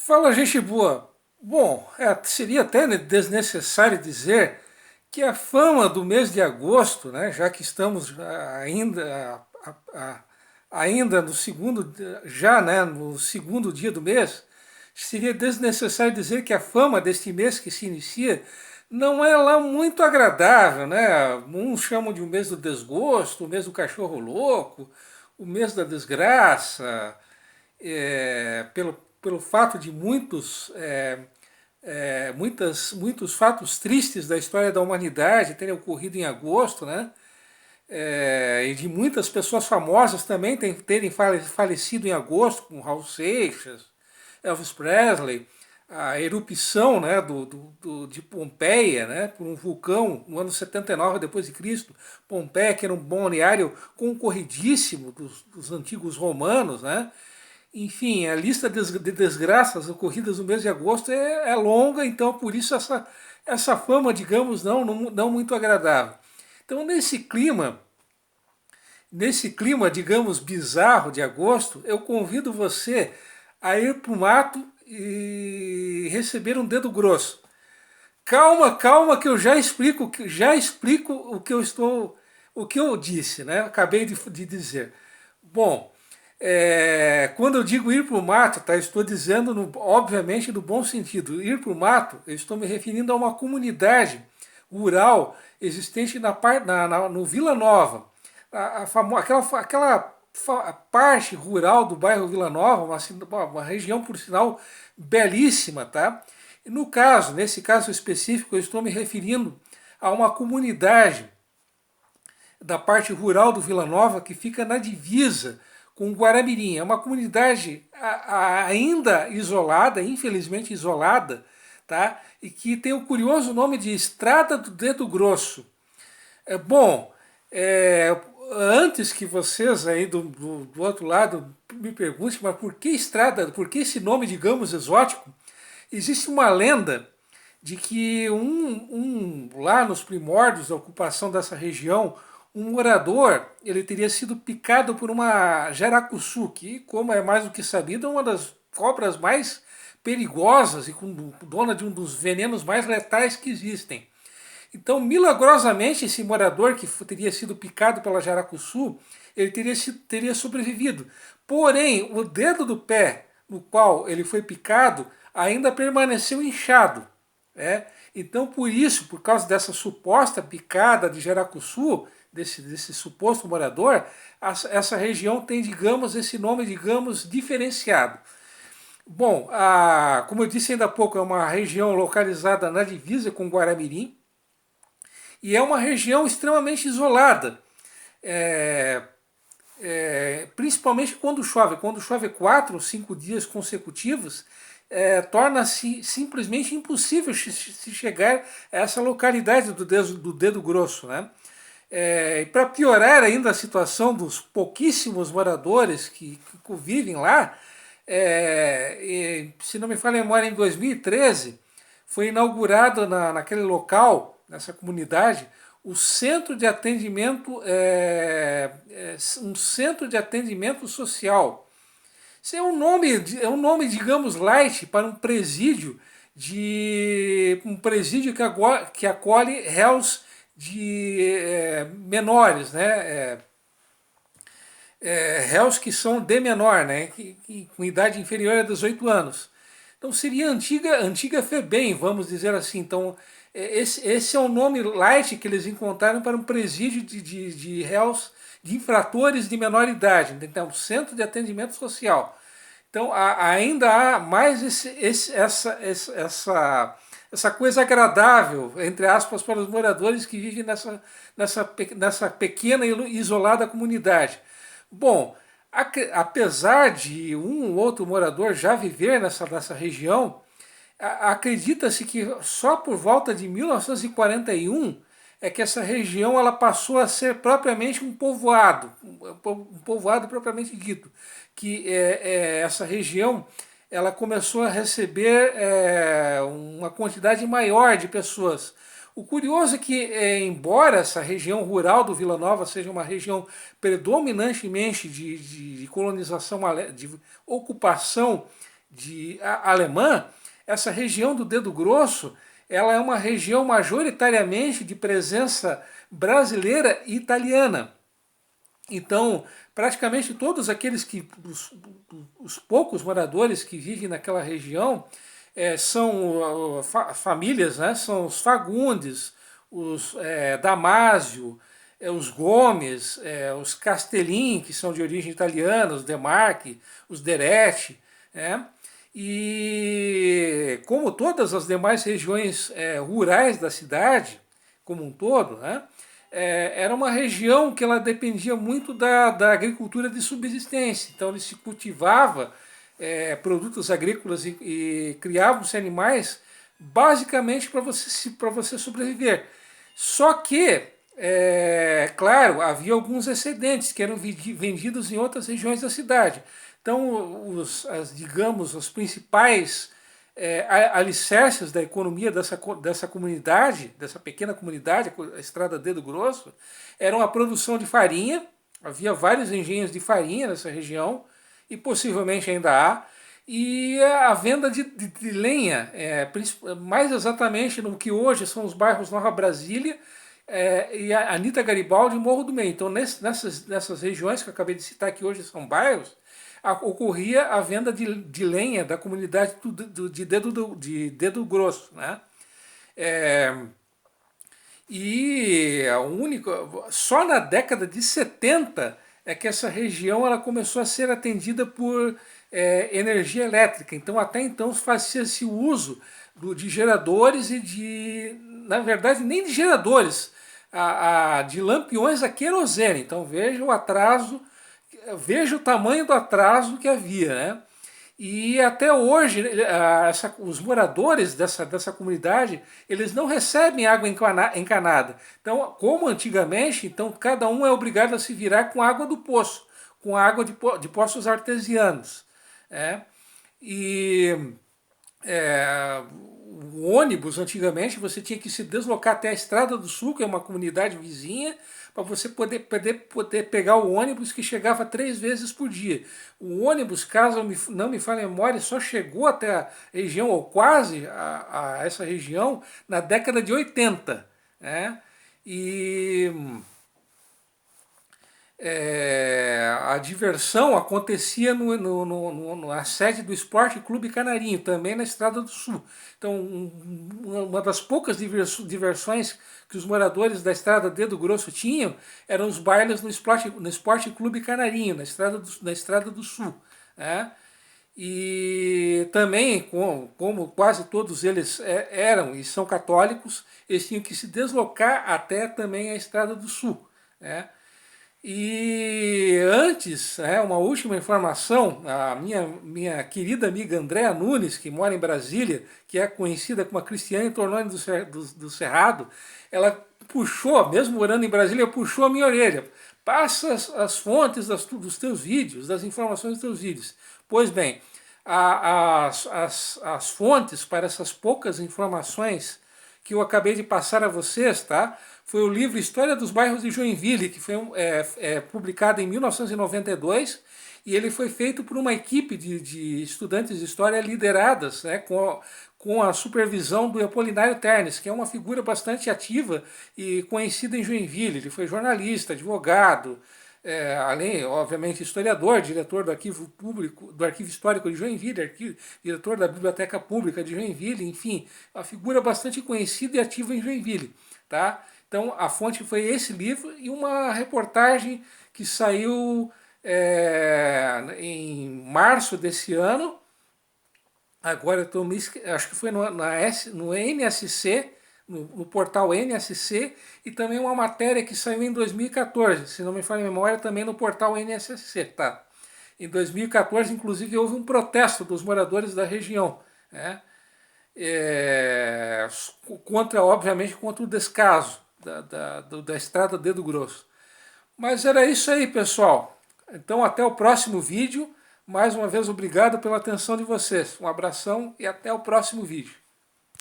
Fala, gente boa. Bom, seria até desnecessário dizer que a fama do mês de agosto, né, já que estamos ainda no segundo, já, né, no segundo dia do mês, seria desnecessário dizer que a fama deste mês que se inicia não é lá muito agradável, né? Uns chamam de o mês do desgosto, o mês do cachorro louco, o mês da desgraça, pelo fato de muitos fatos tristes da história da humanidade terem ocorrido em agosto, né? E de muitas pessoas famosas também terem falecido em agosto, como Raul Seixas, Elvis Presley, a erupção, né, de Pompeia, né, por um vulcão no ano 79 depois de Cristo. Pompeia, que era um balneário concorridíssimo dos antigos romanos, né? Enfim, a lista de desgraças ocorridas no mês de agosto é longa, então por isso essa fama, digamos, não muito agradável. Então, nesse clima, digamos, bizarro de agosto, eu convido você a ir para o mato e receber um dedo grosso. Calma, calma, que eu já explico o que eu disse, né? Acabei de dizer. Bom, quando eu digo ir para o mato, tá, estou dizendo, obviamente, no bom sentido. Ir para o mato, eu estou me referindo a uma comunidade rural existente no Vila Nova. Aquela parte rural do bairro Vila Nova, uma região, por sinal, belíssima, tá? Nesse caso específico, eu estou me referindo a uma comunidade da parte rural do Vila Nova que fica na divisa com Guaramirim. É uma comunidade ainda isolada, infelizmente isolada, tá? E que tem o curioso nome de Estrada do Dedo Grosso. Bom, antes que vocês aí do outro lado me perguntem, mas por que estrada, por que esse nome, digamos, exótico? Existe uma lenda de que lá nos primórdios da ocupação dessa região, um morador ele teria sido picado por uma jaracuçu, que, como é mais do que sabido, é uma das cobras mais perigosas e dona de um dos venenos mais letais que existem. Então, milagrosamente, esse morador que teria sido picado pela jaracuçu, ele teria sobrevivido. Porém, o dedo do pé no qual ele foi picado ainda permaneceu inchado. Né? Então, por causa dessa suposta picada de jaracuçu, desse suposto morador, essa região tem, digamos, esse nome, digamos, diferenciado. Bom, como eu disse ainda há pouco, é uma região localizada na divisa com Guaramirim, e é uma região extremamente isolada, principalmente quando chove. Quando chove 4 ou 5 dias consecutivos, torna-se simplesmente impossível se chegar a essa localidade do dedo grosso. Né? E para piorar ainda a situação dos pouquíssimos moradores que vivem lá, se não me falha a memória, em 2013 foi inaugurado naquele local, nessa comunidade, o centro de atendimento, um centro de atendimento social. Isso é um nome, digamos, light para um presídio que acolhe réus menores, né? Réus que são de menor, né? Com idade inferior a 18 anos. Então seria a antiga FEBEM, vamos dizer assim. Então esse é o nome light que eles encontraram para um presídio de réus, de infratores de menor idade. Então, Centro de Atendimento Social. Então ainda há mais essa coisa agradável, entre aspas, para os moradores que vivem nessa pequena e isolada comunidade. Bom, apesar de um ou outro morador já viver nessa região, acredita-se que só por volta de 1941 é que essa região ela passou a ser propriamente um povoado propriamente dito, que essa região ela começou a receber uma quantidade maior de pessoas. O curioso é que, embora essa região rural do Vila Nova seja uma região predominantemente de colonização, de ocupação alemã, essa região do Dedo Grosso, ela é uma região majoritariamente de presença brasileira e italiana. Então, praticamente todos aqueles os poucos moradores que vivem naquela região são famílias, né? São os Fagundes, os Damásio, os Gomes, os Castellin, que são de origem italiana, os Demarchi, os Deretti, né? E como todas as demais regiões rurais da cidade, como um todo, né? Era uma região que ela dependia muito da agricultura de subsistência. Então ele se cultivava produtos agrícolas e criavam-se animais basicamente para você sobreviver. Só que, claro, havia alguns excedentes que eram vendidos em outras regiões da cidade. Então, digamos, os principais alicerces da economia dessa comunidade, dessa pequena comunidade, a Estrada Dedo Grosso, eram a produção de farinha. Havia vários engenhos de farinha nessa região, e possivelmente ainda há, e a venda de lenha, mais exatamente no que hoje são os bairros Nova Brasília e a Anita Garibaldi e Morro do Meio. Então, nessas regiões que eu acabei de citar, que hoje são bairros, ocorria a venda de lenha da comunidade de Dedo Grosso, né? E só na década de 70 é que essa região ela começou a ser atendida por energia elétrica. Então, até então, fazia-se uso de geradores na verdade, nem de geradores, de lampiões a querosene. Então, veja o tamanho do atraso que havia, né? E até hoje, os moradores dessa comunidade, eles não recebem água encanada. Então, como antigamente, então cada um é obrigado a se virar com água do poço, com água de poços artesianos. E o ônibus, antigamente, você tinha que se deslocar até a Estrada do Sul, que é uma comunidade vizinha, para você poder pegar o ônibus que chegava 3 vezes por dia. O ônibus, caso não me falhe a memória, só chegou até a região, ou quase a essa região, na década de 80. Né? E a diversão acontecia na sede do Esporte Clube Canarinho, também na Estrada do Sul. Então, uma das poucas diversões que os moradores da Estrada Dedo Grosso tinham eram os bailes no Esporte Clube Canarinho, na Estrada do Sul. Né? E também, como quase todos eles eram e são católicos, eles tinham que se deslocar até também a Estrada do Sul. Né? E antes, uma última informação, a minha querida amiga Andréa Nunes, que mora em Brasília, que é conhecida como a Cristiane Tornone do Cerrado, ela puxou, mesmo morando em Brasília, puxou a minha orelha. Passa as fontes dos teus vídeos, das informações dos teus vídeos. Pois bem, as fontes para essas poucas informações que eu acabei de passar a vocês, tá? Foi o livro História dos Bairros de Joinville, que foi publicado em 1992, e ele foi feito por uma equipe de estudantes de história lideradas, né, com a supervisão do Apolinário Ternes, que é uma figura bastante ativa e conhecida em Joinville. Ele foi jornalista, advogado, além, obviamente, historiador, diretor do Arquivo Público, do Arquivo Histórico de Joinville, diretor da Biblioteca Pública de Joinville, enfim, uma figura bastante conhecida e ativa em Joinville. Tá? Então, a fonte foi esse livro e uma reportagem que saiu em março desse ano. Agora, acho que foi no NSC, no portal NSC, e também uma matéria que saiu em 2014, se não me falha a memória, também no portal NSC. Tá? Em 2014, inclusive, houve um protesto dos moradores da região, né? Obviamente, contra o descaso da Estrada Dedo Grosso. Mas era isso aí, pessoal. Então, até o próximo vídeo. Mais uma vez, obrigado pela atenção de vocês. Um abração e até o próximo vídeo.